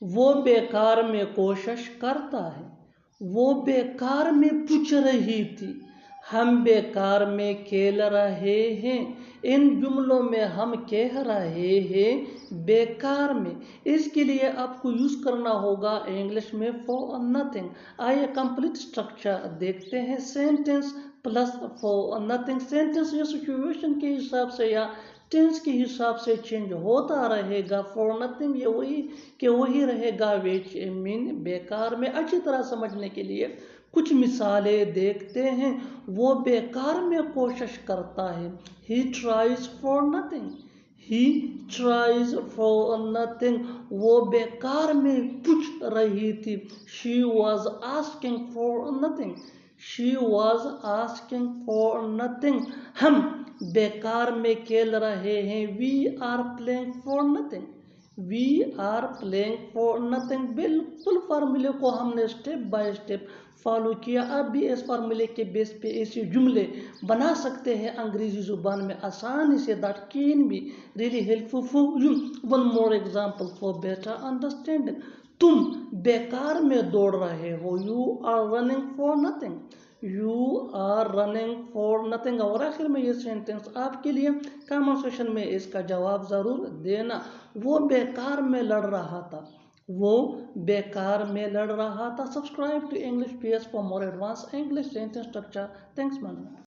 वो बेकार में कोशिश करता है। वो बेकार में पूछ रही थी। हम बेकार में खेल रहे हैं। इन जुमलों में हम कह रहे हैं बेकार में। इसके लिए आपको यूज़ करना होगा इंग्लिश में फॉर नथिंग। आइए कंप्लीट स्ट्रक्चर देखते हैं। Sentence plus for nothing. Sentence या सिचुएशन के हिसाब से या टेंस के हिसाब से चेंज होता रहेगा। फॉर नथिंग ये वही रहेगा विच मीन बेकार में। अच्छी तरह समझने के लिए कुछ मिसालें देखते हैं। वो बेकार में कोशिश करता है। He tries for nothing. He tries for nothing. वो बेकार में पूछ रही थी। She was asking for nothing. She was asking for nothing. हम बेकार में खेल रहे हैं। We are playing for nothing. We are playing for nothing. बिल्कुल फार्मूले को हमने स्टेप बाय स्टेप फॉलो किया। अब भी इस फार्मूले के बेस पे ऐसे जुमले बना सकते हैं अंग्रेजी जुबान में आसानी से। That can be really helpful for you. One more example for better understanding. तुम बेकार में दौड़ रहे हो। You are running for nothing. You are running for nothing. और आखिर में ये सेंटेंस आपके लिए कमेंट सेक्शन में इसका जवाब ज़रूर देना। वो बेकार में लड़ रहा था। वो बेकार में लड़ रहा था। Subscribe to English PS for more advance English sentence structure. Thanks man.